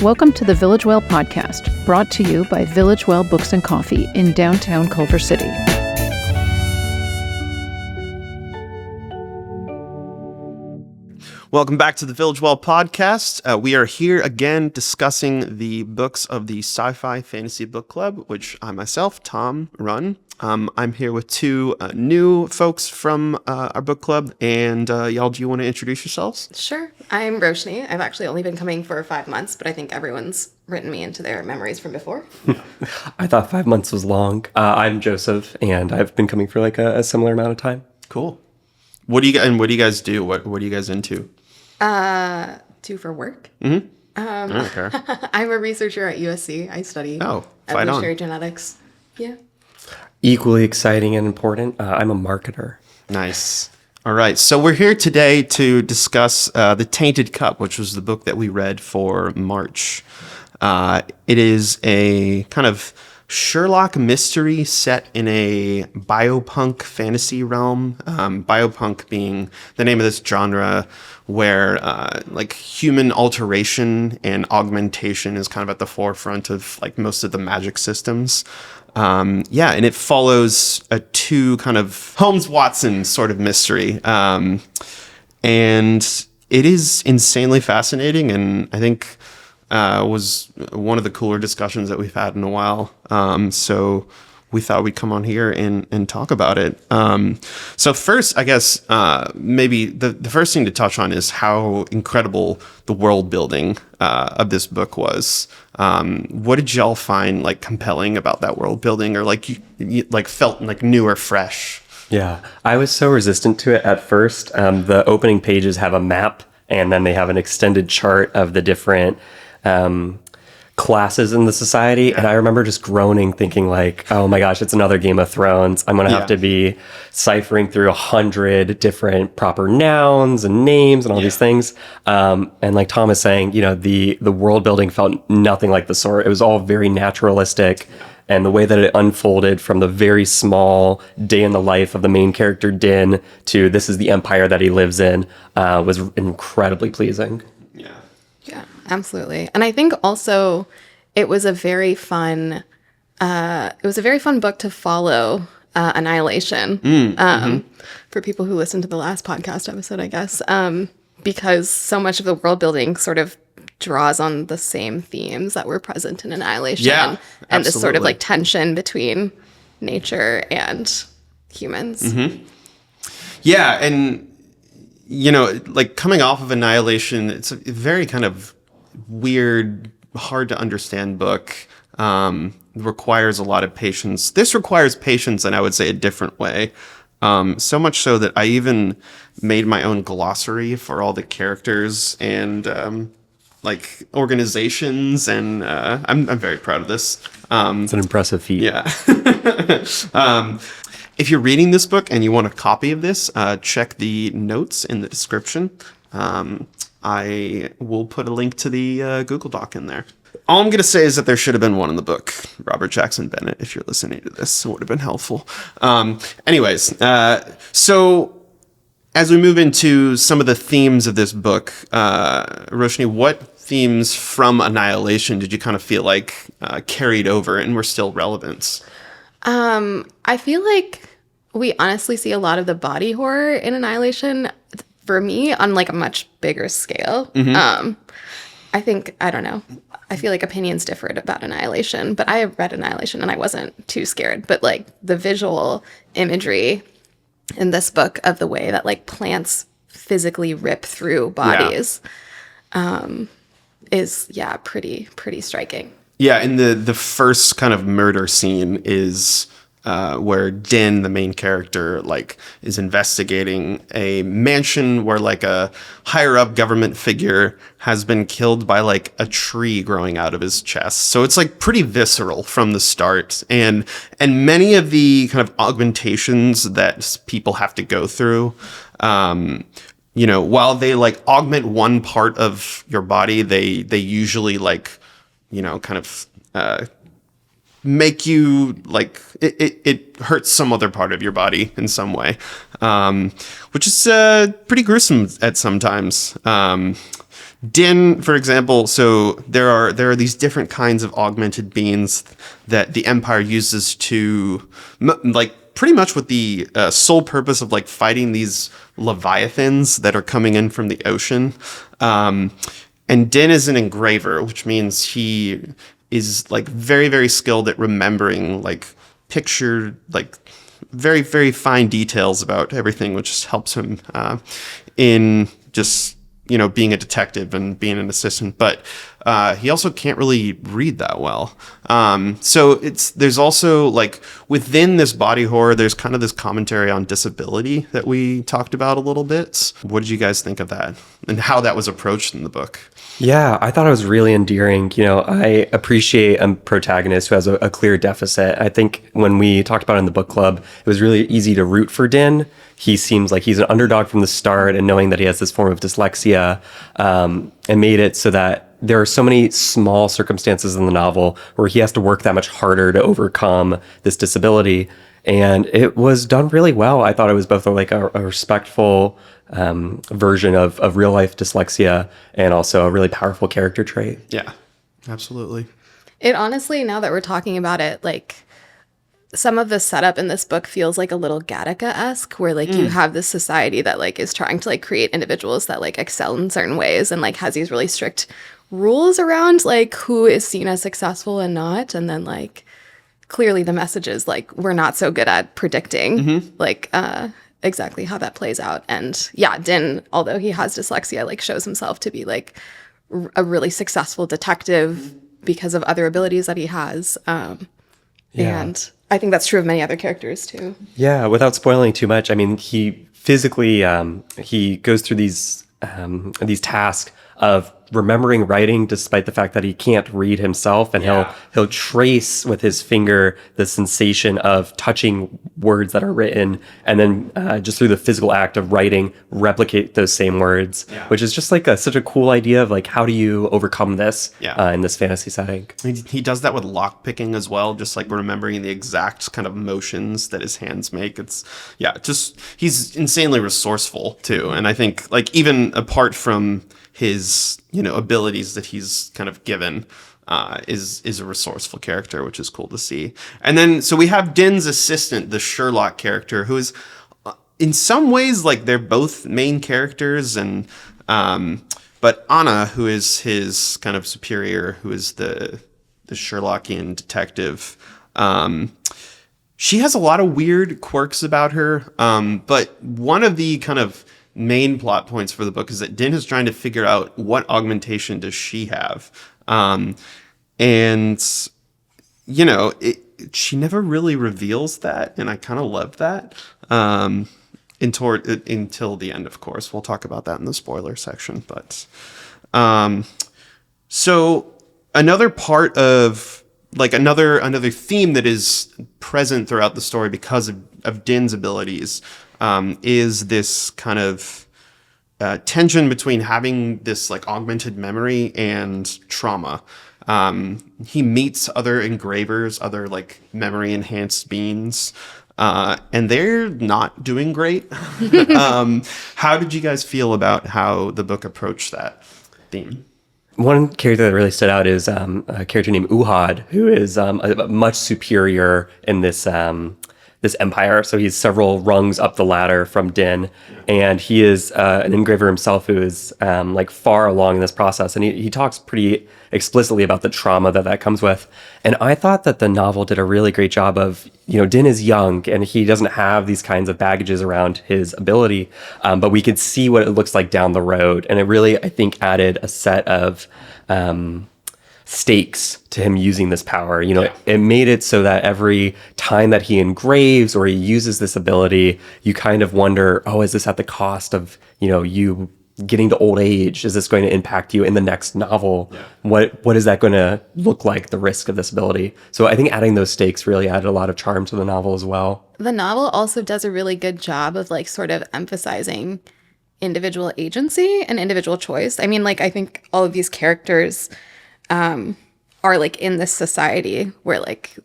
Welcome to the Village Well podcast, brought to you by Village Well Books and Coffee in downtown Culver City. Welcome back to the Village Well podcast. We are here again discussing the books of the SciFi Fantasy Book Club, which I myself, Tom, run. I'm here with two new folks from our book club, and y'all, do you want to introduce yourselves? Sure. I'm Roshni. I've actually only been coming for 5 months, but I think everyone's written me into their memories from before. I thought 5 months was long. I'm Joseph, and I've been coming for like a similar amount of time. Cool. What do you guys do? What are you guys into? Do for work. Mm-hmm. I don't care. I'm a researcher at USC. I study evolutionary genetics. Yeah. Equally exciting and important. I'm a marketer. Nice. All right. So we're here today to discuss The Tainted Cup, which was the book that we read for March. It is a kind of Sherlock mystery set in a biopunk fantasy realm. Biopunk being the name of this genre where like human alteration and augmentation is kind of at the forefront of like most of the magic systems. And it follows a two kind of Holmes-Watson sort of mystery. And it is insanely fascinating, and I think was one of the cooler discussions that we've had in a while. So we thought we'd come on here and talk about it. So first, I guess, maybe the first thing to touch on is how incredible the world building of this book was. What did y'all find like compelling about that world building, or like you like felt like new or fresh? Yeah, I was so resistant to it at first. The opening pages have a map, and then they have an extended chart of the different classes in the society. And I remember just groaning, thinking like, oh my gosh, it's another Game of Thrones. I'm going to have to be ciphering through 100 different proper nouns and names and all these things. And like Tom is saying, you know, the world building felt nothing like the sort. It was all very naturalistic. And the way that it unfolded from the very small day in the life of the main character, Din, to this is the empire that he lives in, was incredibly pleasing. Yeah, absolutely. And I think also it was a very fun book to follow Annihilation for people who listened to the last podcast episode, I guess, because so much of the world building sort of draws on the same themes that were present in Annihilation and this sort of like tension between nature and humans. Mm-hmm. Yeah, and you know, like coming off of Annihilation, it's a very kind of weird, hard to understand book. Requires a lot of patience. This requires patience, and I would say a different way. So much so that I even made my own glossary for all the characters and like organizations, and I'm very proud of this. It's an impressive feat. Yeah. If you're reading this book and you want a copy of this, check the notes in the description. I will put a link to the Google Doc in there. All I'm going to say is that there should have been one in the book. Robert Jackson Bennett, if you're listening to this, it would have been helpful. So as we move into some of the themes of this book, Roshni, what themes from Annihilation did you kind of feel like carried over and were still relevant? I feel like we honestly see a lot of the body horror in Annihilation, for me, on like a much bigger scale. Mm-hmm. I don't know. I feel like opinions differed about Annihilation, but I read Annihilation and I wasn't too scared. But like the visual imagery in this book of the way that like plants physically rip through bodies is pretty striking. Yeah, and the first kind of murder scene is where Din, the main character, like is investigating a mansion where like a higher up government figure has been killed by like a tree growing out of his chest. So it's like pretty visceral from the start, and many of the kind of augmentations that people have to go through. You know, while they like augment one part of your body, they usually like, you know, kind of make you like it hurts some other part of your body in some way, which is pretty gruesome at sometimes. Din, for example, so there are these different kinds of augmented beings that the Empire uses to like pretty much with the sole purpose of like fighting these leviathans that are coming in from the ocean. And Din is an engraver, which means he is like very, very skilled at remembering like like very, very fine details about everything, which just helps him in just, being a detective and being an assistant. But he also can't really read that well. So there's also like within this body horror, there's kind of this commentary on disability that we talked about a little bit. What did you guys think of that and how that was approached in the book? Yeah, I thought it was really endearing. I appreciate a protagonist who has a clear deficit. I think when we talked about it in the book club, it was really easy to root for Din. He seems like he's an underdog from the start, and knowing that he has this form of dyslexia, and made it so that there are so many small circumstances in the novel where he has to work that much harder to overcome this disability. And it was done really well. I thought it was both a respectful version of real life dyslexia and also a really powerful character trait. Yeah, absolutely. It honestly, now that we're talking about it, like some of the setup in this book feels like a little Gattaca-esque, where like you have this society that like is trying to like create individuals that like excel in certain ways and like has these really strict rules around like who is seen as successful and not. And then like clearly the message is like we're not so good at predicting like exactly how that plays out. And yeah, Din, although he has dyslexia, like shows himself to be like a really successful detective because of other abilities that he has. And I think that's true of many other characters too. Yeah, without spoiling too much, I mean, he physically he goes through these tasks of remembering writing despite the fact that he can't read himself, and he'll trace with his finger the sensation of touching words that are written, and then just through the physical act of writing replicate those same words, which is just like such a cool idea of like how do you overcome this in this fantasy setting. He does that with lock picking as well, just like remembering the exact kind of motions that his hands make. He's insanely resourceful too, and I think like even apart from his abilities that he's kind of given, is a resourceful character, which is cool to see. And then so we have Din's assistant, the Sherlock character, who is in some ways like they're both main characters, and but Anna, who is his kind of superior, who is the Sherlockian detective, she has a lot of weird quirks about her, but one of the kind of main plot points for the book is that Din is trying to figure out what augmentation does she have. And, she never really reveals that. And I kind of love that until the end, of course. We'll talk about that in the spoiler section. But so another part of like another theme that is present throughout the story because of Din's abilities is this kind of tension between having this like augmented memory and trauma. He meets other engravers, other like memory enhanced beings, and they're not doing great. How did you guys feel about how the book approached that theme? One character that really stood out is a character named Uhad, who is a much superior in this empire. So he's several rungs up the ladder from Din, and he is an engraver himself who is like far along in this process. And he talks pretty explicitly about the trauma that comes with. And I thought that the novel did a really great job of, Din is young and he doesn't have these kinds of baggages around his ability, but we could see what it looks like down the road. And it really, I think, added a set of stakes to him using this power. It made it so that every time that he engraves or he uses this ability, you kind of wonder, is this at the cost of, you getting to old age? Is this going to impact you in the next novel? What is that going to look like, the risk of this ability? So I think adding those stakes really added a lot of charm to the novel as well. The novel also does a really good job of like sort of emphasizing individual agency and individual choice. I mean, like, I think all of these characters are like in this society where like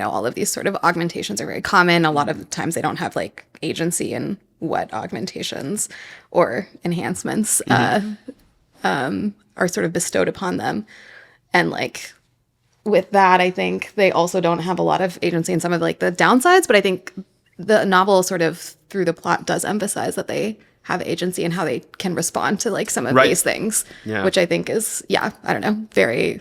all of these sort of augmentations are very common. A lot of the times they don't have like agency in what augmentations or enhancements are sort of bestowed upon them. And like with that, I think they also don't have a lot of agency in some of like the downsides, but I think the novel sort of through the plot does emphasize that they have agency and how they can respond to like some of these things, which I think is, I don't know, very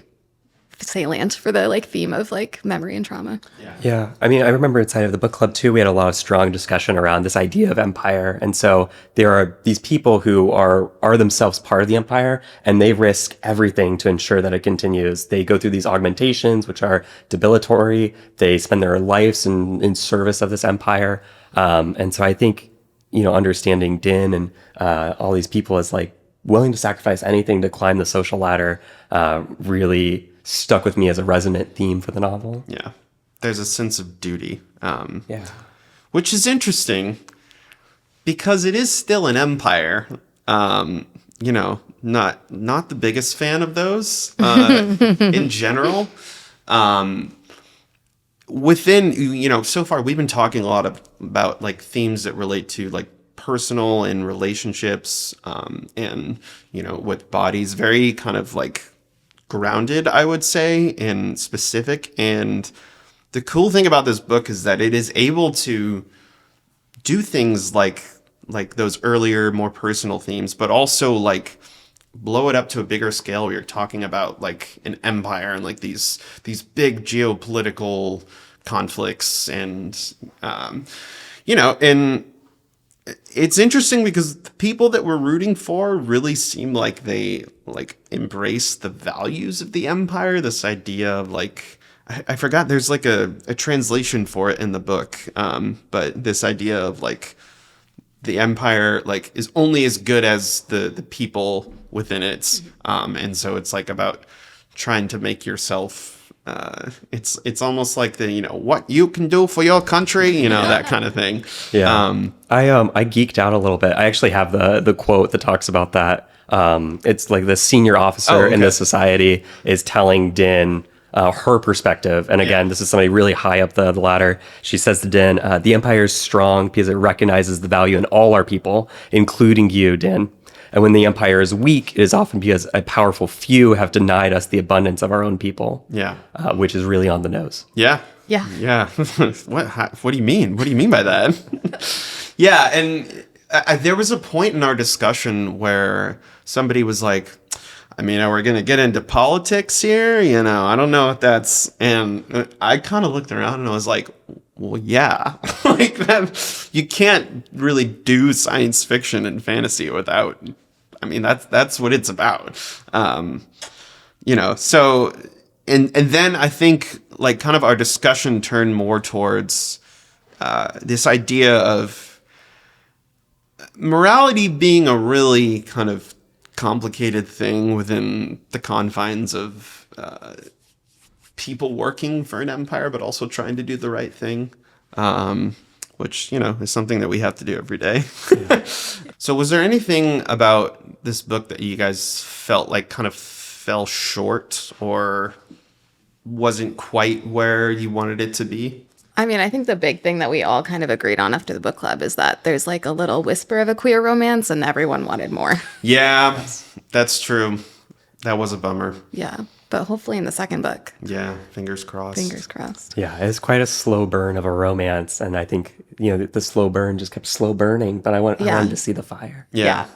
salient for the like theme of like memory and trauma. Yeah. I mean, I remember inside of the book club too, we had a lot of strong discussion around this idea of empire. And so there are these people who are themselves part of the empire, and they risk everything to ensure that it continues. They go through these augmentations, which are debilitatory. They spend their lives in service of this empire. And so I think, understanding Din and all these people as like willing to sacrifice anything to climb the social ladder really stuck with me as a resonant theme for the novel. Yeah. There's a sense of duty. Which is interesting because it is still an empire. Not the biggest fan of those in general. Within, so far we've been talking a lot about like themes that relate to like personal and relationships and, with bodies, very kind of like grounded, I would say, and specific. And the cool thing about this book is that it is able to do things like those earlier, more personal themes, but also like blow it up to a bigger scale where you're talking about like an empire and like these big geopolitical conflicts and, and it's interesting because the people that we're rooting for really seem like they like embrace the values of the empire. This idea of like, I forgot, there's like a translation for it in the book. But this idea of like the empire like is only as good as the people within it. And so it's like about trying to make yourself it's almost like the what you can do for your country, that kind of thing. I geeked out a little bit. I actually have the quote that talks about that. It's like the senior officer in the society is telling Din her perspective, and again, this is somebody really high up the ladder. She says to Din, the empire is strong because it recognizes the value in all our people, including you, Din. And when the empire is weak, it is often because a powerful few have denied us the abundance of our own people. Which is really on the nose. Yeah. What do you mean? What do you mean by that? And there was a point in our discussion where somebody was like, are we going to get into politics here? I don't know if that's... And I kind of looked around and I was like, well, yeah. Like that, you can't really do science fiction and fantasy without... that's what it's about. So... And then I think like kind of our discussion turned more towards this idea of morality being a really kind of complicated thing within the confines of people working for an empire, but also trying to do the right thing, which, is something that we have to do every day. So was there anything about this book that you guys felt like kind of fell short or wasn't quite where you wanted it to be? I think the big thing that we all kind of agreed on after the book club is that there's like a little whisper of a queer romance and everyone wanted more. Yeah, that's true. That was a bummer. Yeah, but hopefully in the second book. Yeah, fingers crossed. Fingers crossed. Yeah, it's quite a slow burn of a romance. And I think, the slow burn just kept slow burning, but I wanted to see the fire. Yeah.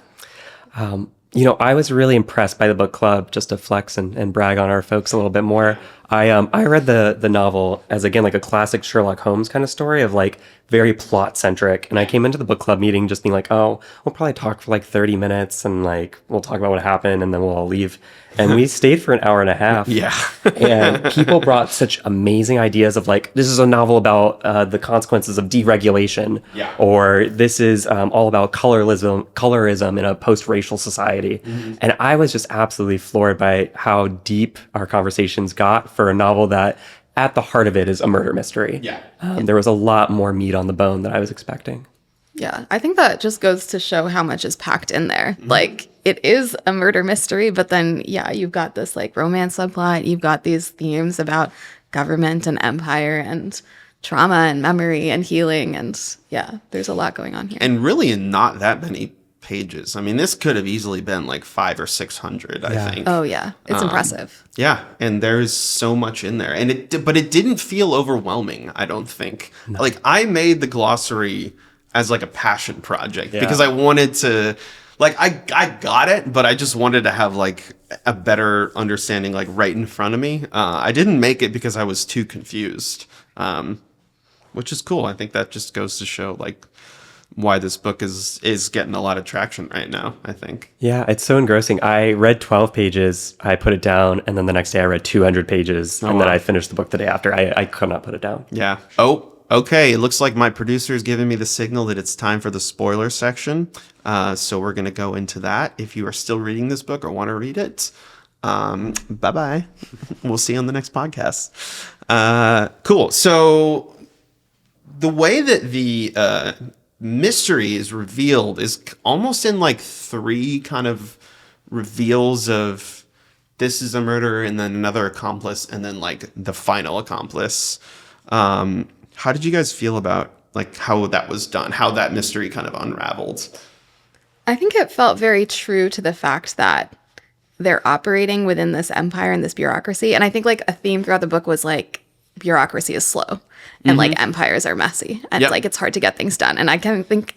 I was really impressed by the book club, just to flex and brag on our folks a little bit more. I read the novel as, again, like a classic Sherlock Holmes kind of story of like very plot centric. And I came into the book club meeting just being like, oh, we'll probably talk for like 30 minutes and like we'll talk about what happened and then we'll all leave. And we stayed for an hour and a half. Yeah. And people brought such amazing ideas of like, this is a novel about the consequences of deregulation. Yeah. Or this is all about colorism in a post-racial society. Mm-hmm. And I was just absolutely floored by how deep our conversations got for a novel that at the heart of it is a murder mystery. Yeah. There was a lot more meat on the bone than I was expecting. Yeah, I think that just goes to show how much is packed in there. Mm-hmm. Like, it is a murder mystery, but then, you've got this like romance subplot. You've got these themes about government and empire and trauma and memory and healing. And yeah, there's a lot going on here. And really in not that many pages. I mean, this could have easily been like 500 or 600, I think. Oh yeah, it's impressive. Yeah, and there's so much in there. But it didn't feel overwhelming, I don't think. No. Like, I made the glossary as like a passion project because I wanted to, like, I got it, but I just wanted to have like a better understanding like right in front of me. I didn't make it because I was too confused, which is cool. I think that just goes to show like why this book is getting a lot of traction right now, I think. Yeah, it's so engrossing. I read 12 pages, I put it down, and then the next day I read 200 pages, and then I finished the book the day after. I could not put it down. Yeah. Oh, okay. It looks like my producer is giving me the signal that it's time for the spoiler section. So we're going to go into that. If you are still reading this book or want to read it, bye-bye. We'll see you on the next podcast. Cool. So the way that the mystery is revealed is almost in like 3 kind of reveals of this is a murderer and then another accomplice and then like the final accomplice. How did you guys feel about like how that was done, how that mystery kind of unraveled? I think it felt very true to the fact that they're operating within this empire and this bureaucracy. And I think like a theme throughout the book was like bureaucracy is slow and like empires are messy and like it's hard to get things done. And I kind of think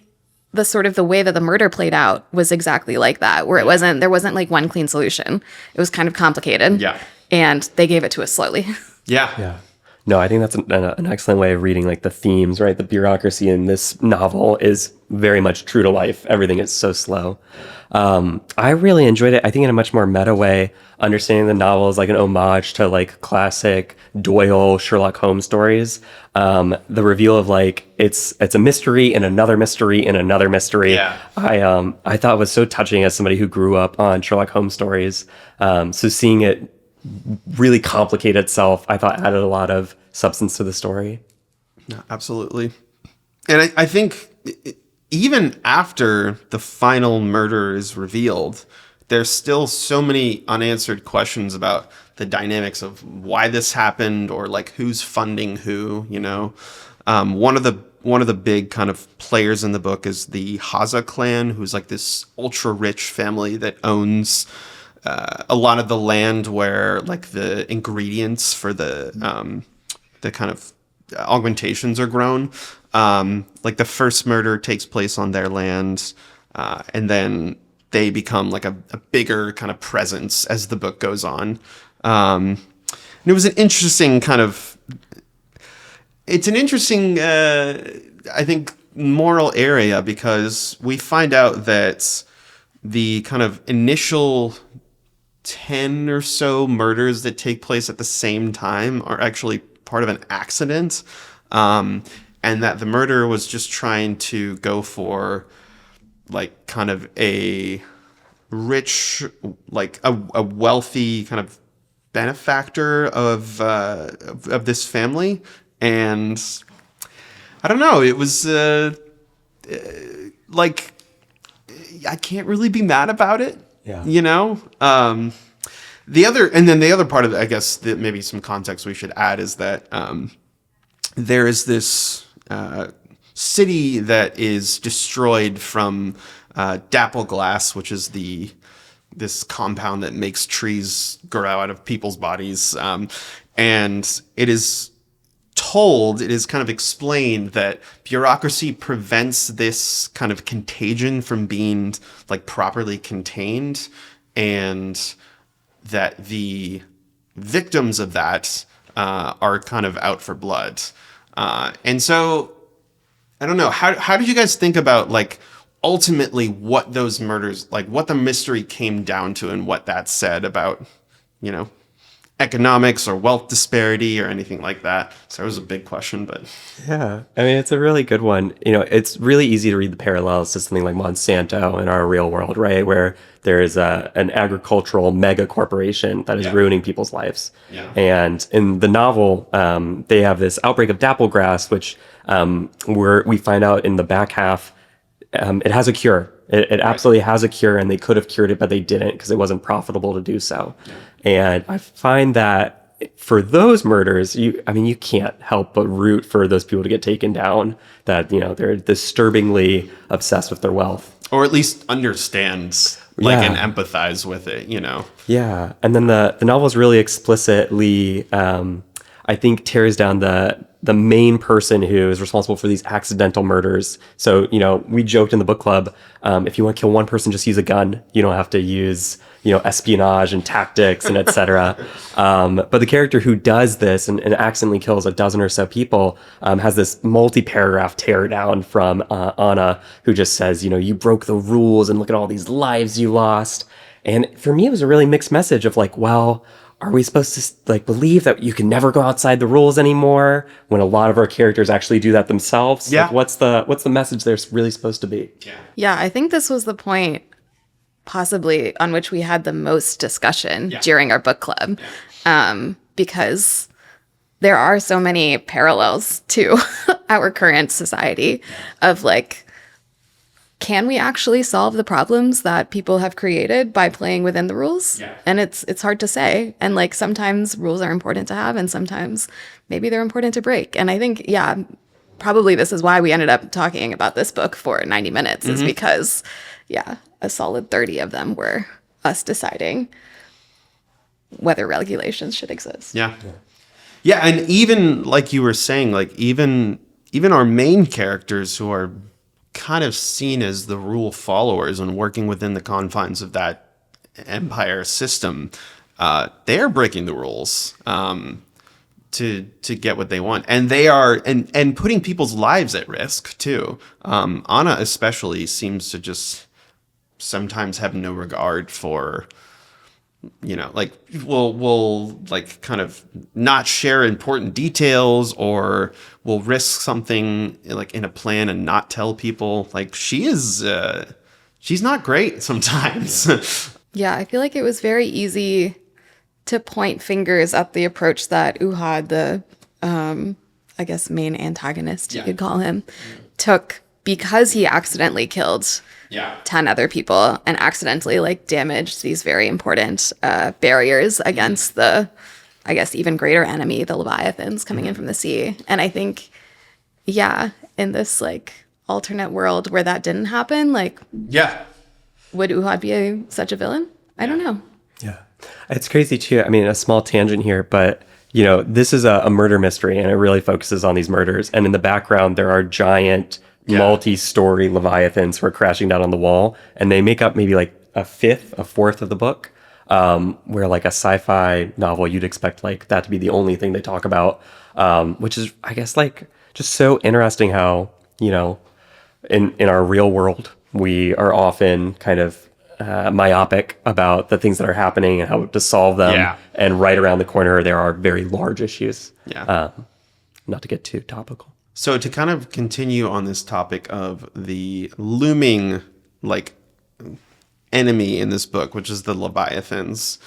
the way that the murder played out was exactly like that, where there wasn't like one clean solution. It was kind of complicated. Yeah. And they gave it to us slowly. Yeah. Yeah. No, I think that's an excellent way of reading like the themes, right? The bureaucracy in this novel is very much true to life. Everything is so slow. I really enjoyed it. I think in a much more meta way, understanding the novel is like an homage to like classic Doyle, Sherlock Holmes stories. The reveal of like, it's a mystery and another mystery and another mystery. Yeah. I thought was so touching as somebody who grew up on Sherlock Holmes stories. So seeing it really complicate itself, I thought added a lot of substance to the story. No, absolutely. And I think even after the final murder is revealed, there's still so many unanswered questions about the dynamics of why this happened or like who's funding who, you know. One of the big kind of players in the book is the Haza clan, who's like this ultra rich family that owns a lot of the land where like the ingredients for the kind of augmentations are grown. Like the first murder takes place on their land, and then they become like a bigger kind of presence as the book goes on. And it was an interesting kind of, it's an interesting, I think, moral area, because we find out that the kind of initial 10 or so murders that take place at the same time are actually part of an accident, and that the murderer was just trying to go for like kind of a rich, like a wealthy kind of benefactor of this family. And I don't know, it was like I can't really be mad about it. Yeah. You know? The other part of it, I guess, that maybe some context we should add is that there is this city that is destroyed from dapple glass, which is this compound that makes trees grow out of people's bodies. And it is kind of explained that bureaucracy prevents this kind of contagion from being like properly contained, and that the victims of that are kind of out for blood. And so I don't know, how did you guys think about like ultimately what those murders, like what the mystery came down to and what that said about, you know, economics or wealth disparity or anything like that? So it was a big question, but yeah, I mean, it's a really good one. You know, it's really easy to read the parallels to something like Monsanto in our real world, right? Where there is an agricultural mega corporation that is ruining people's lives. Yeah. And in the novel, they have this outbreak of dapplegrass, which we find out in the back half, it has a cure. It absolutely has a cure, and they could have cured it, but they didn't because it wasn't profitable to do so. Yeah. And I find that for those murders, you can't help but root for those people to get taken down. That they're disturbingly obsessed with their wealth, or at least understands and empathize with it. Yeah, and then the novel is really explicitly, I think, tears down the main person who is responsible for these accidental murders. So, we joked in the book club, if you want to kill one person, just use a gun. You don't have to use, espionage and tactics and etc. But the character who does this and accidentally kills a dozen or so people has this multi-paragraph tear down from Anna, who just says, you broke the rules and look at all these lives you lost. And for me, it was a really mixed message of like, well, are we supposed to believe that you can never go outside the rules anymore when a lot of our characters actually do that themselves? Yeah. What's the message they're really supposed to be? Yeah, I think this was the point possibly on which we had the most discussion during our book club, because there are so many parallels to our current society of can we actually solve the problems that people have created by playing within the rules? Yeah. And it's hard to say. And sometimes rules are important to have, and sometimes maybe they're important to break. And I think, probably this is why we ended up talking about this book for 90 minutes, is because, a solid 30 of them were us deciding whether regulations should exist. Yeah. Yeah, and even like you were saying, even our main characters who are kind of seen as the rule followers and working within the confines of that empire system, they are breaking the rules to get what they want, and they are and putting people's lives at risk too. Anna especially seems to just sometimes have no regard for, will kind of not share important details, or will risk something in a plan and not tell people. She's not great sometimes. Yeah, I feel like it was very easy to point fingers at the approach that Uhad, the I guess main antagonist you could call him, took, because he accidentally killed 10 other people and accidentally damaged these very important barriers against the, I guess, even greater enemy, the Leviathans coming in from the sea. And I think, in this alternate world where that didn't happen, would Uhad be such a villain? I don't know. Yeah. It's crazy too. I mean, a small tangent here, but this is a murder mystery, and it really focuses on these murders. And in the background, there are giant multi-story Leviathans who are crashing down on the wall, and they make up maybe a fourth of the book, where a sci-fi novel, you'd expect that to be the only thing they talk about, which is, I guess, just so interesting how, in our real world, we are often kind of myopic about the things that are happening and how to solve them. Yeah. And right around the corner, there are very large issues. Yeah. Not to get too topical. So to kind of continue on this topic of the looming enemy in this book, which is the Leviathans,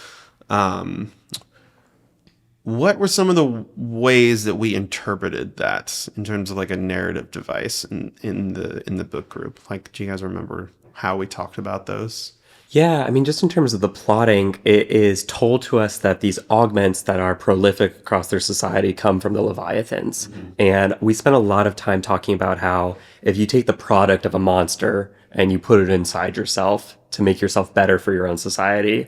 what were some of the ways that we interpreted that in terms of a narrative device in the book group? Do you guys remember how we talked about those? Yeah, I mean, just in terms of the plotting, it is told to us that these augments that are prolific across their society come from the Leviathans. Mm-hmm. And we spent a lot of time talking about how if you take the product of a monster and you put it inside yourself to make yourself better for your own society,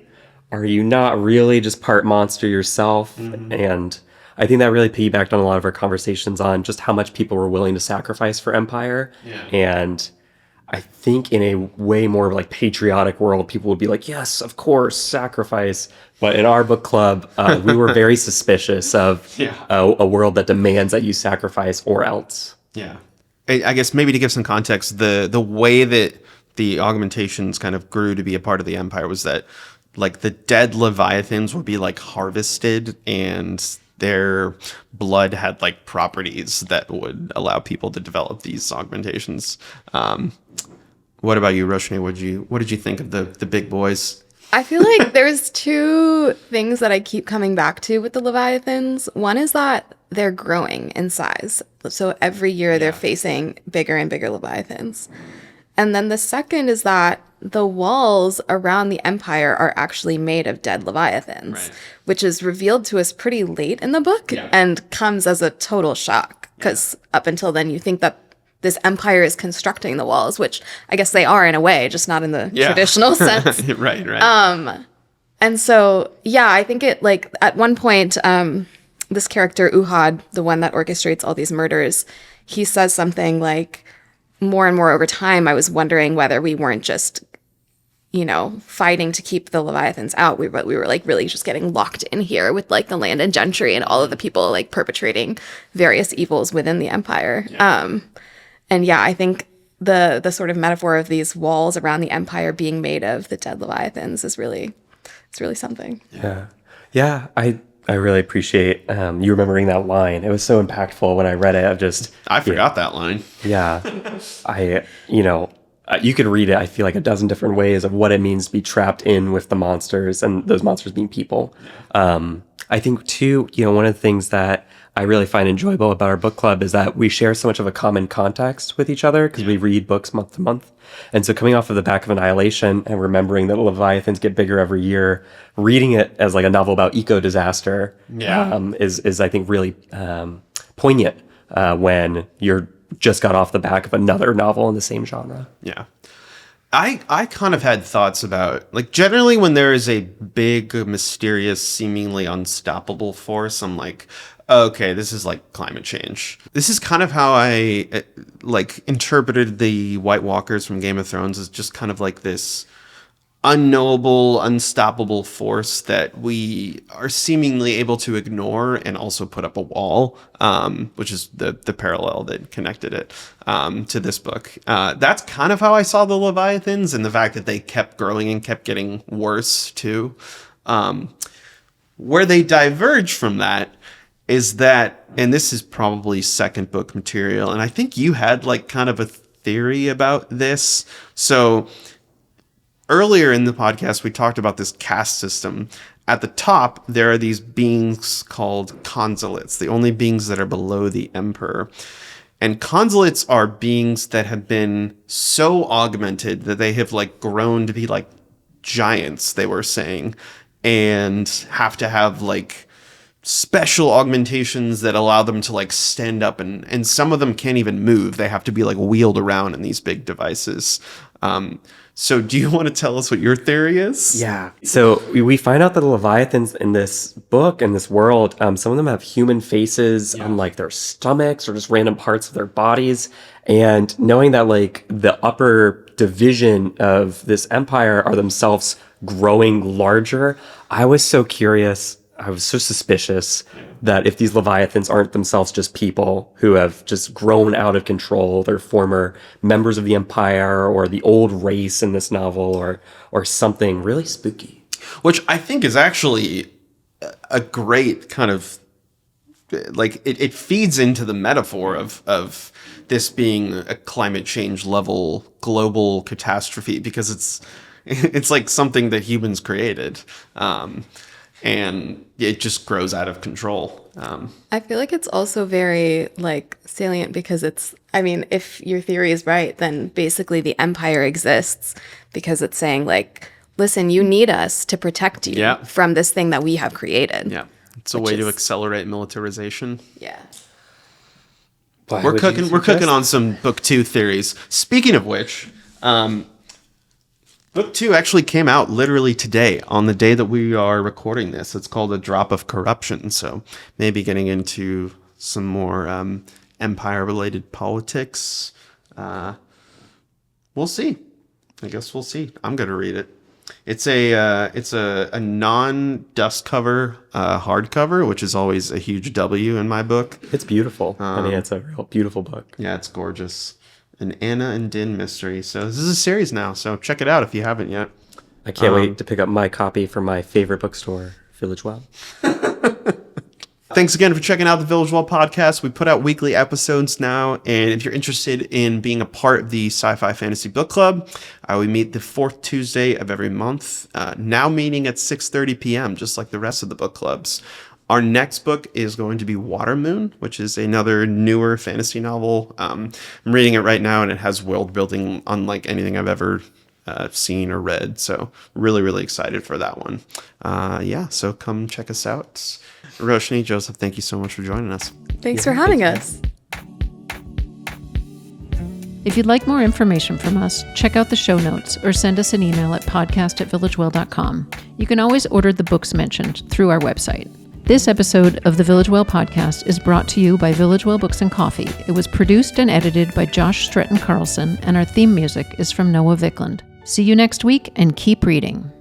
are you not really just part monster yourself? Mm-hmm. And I think that really piggybacked on a lot of our conversations on just how much people were willing to sacrifice for empire. Yeah. And I think in a way more patriotic world, people would be yes, of course, sacrifice. But in our book club, we were very suspicious of a world that demands that you sacrifice or else. Yeah. I guess maybe to give some context, the way that the augmentations kind of grew to be a part of the empire was that the dead Leviathans would be harvested, and their blood had properties that would allow people to develop these augmentations. What about you, Roshni? What did you think of the big boys? I feel like there's two things that I keep coming back to with the Leviathans. One is that they're growing in size. So every year they're facing bigger and bigger Leviathans. And then the second is that the walls around the Empire are actually made of dead Leviathans, Right. which is revealed to us pretty late in the book and comes as a total shock because up until then you think that this Empire is constructing the walls, which I guess they are in a way, just not in the traditional sense. Right. And so, yeah, I think it, like, at one point, this character, Uhad, the one that orchestrates all these murders, he says something like, more and more over time, I was wondering whether we weren't just, fighting to keep the Leviathans out. We were like really just getting locked in here with like the land and gentry and all of the people like perpetrating various evils within the Empire. And yeah, I think the sort of metaphor of these walls around the Empire being made of the dead Leviathans is really something. Yeah. I really appreciate you remembering that line. It was so impactful when I read it. I forgot that line. Yeah. You could read it, I feel like, a dozen different ways of what it means to be trapped in with the monsters, and those monsters being people. I think, too, one of the things that I really find enjoyable about our book club is that we share so much of a common context with each other because we read books month to month. And so coming off of the back of Annihilation and remembering that Leviathans get bigger every year, reading it as like a novel about eco-disaster is I think, really poignant when you're just got off the back of another novel in the same genre. Yeah. I kind of had thoughts about, like, generally when there is a big, mysterious, seemingly unstoppable force, I'm like, okay, this is like climate change. This is kind of how I interpreted the White Walkers from Game of Thrones as just kind of like this unknowable, unstoppable force that we are seemingly able to ignore and also put up a wall, which is the parallel that connected it to this book. That's kind of how I saw the Leviathans, and the fact that they kept growing and kept getting worse too. Where they diverge from that is that, and this is probably second book material, and I think you had like kind of a theory about this. So earlier in the podcast, we talked about this caste system. At the top, there are these beings called consulates, the only beings that are below the emperor. And consulates are beings that have been so augmented that they have like grown to be like giants, they were saying, and have to have like special augmentations that allow them to like stand up, and some of them can't even move. They have to be like wheeled around in these big devices. So do you want to tell us what your theory is? Yeah. So we find out that the Leviathans in this book, in this world, some of them have human faces on like their stomachs or just random parts of their bodies. And knowing that like the upper division of this empire are themselves growing larger, I was so curious. I was so suspicious that if these Leviathans aren't themselves just people who have just grown out of control, they're former members of the Empire or the old race in this novel, or something really spooky. Which I think is actually a great kind of, like, it feeds into the metaphor of this being a climate change level global catastrophe, because it's like something that humans created. And it just grows out of control. I feel like it's also very like salient because if your theory is right, then basically the Empire exists because it's saying like, listen, you need us to protect you from this thing that we have created. Yeah, it's a way to accelerate militarization. Yeah. We're cooking on some book 2 theories. Speaking of which, book 2 actually came out literally today, on the day that we are recording this. It's called A Drop of Corruption. So maybe getting into some more empire-related politics. We'll see. I guess we'll see. I'm going to read it. It's a non-dust cover hardcover, which is always a huge W in my book. It's beautiful. It's a real beautiful book. Yeah, it's gorgeous. An Anna and Din mystery. So this is a series now, so check it out if you haven't yet. I can't wait to pick up my copy from my favorite bookstore, Village Well. Thanks again for checking out the Village Well podcast. We put out weekly episodes now, and if you're interested in being a part of the Sci-Fi Fantasy Book Club, we meet the 4th Tuesday of every month, now meeting at 6:30 p.m., just like the rest of the book clubs. Our next book is going to be Watermoon, which is another newer fantasy novel. I'm reading it right now, and it has world building unlike anything I've ever seen or read. So really, really excited for that one. So come check us out. Roshni, Joseph, thank you so much for joining us. Thanks for having us. If you'd like more information from us, check out the show notes or send us an email at podcast@villagewell.com. You can always order the books mentioned through our website. This episode of the Village Well podcast is brought to you by Village Well Books and Coffee. It was produced and edited by Josh Stretton Carlson, and our theme music is from Noah Vickland. See you next week, and keep reading.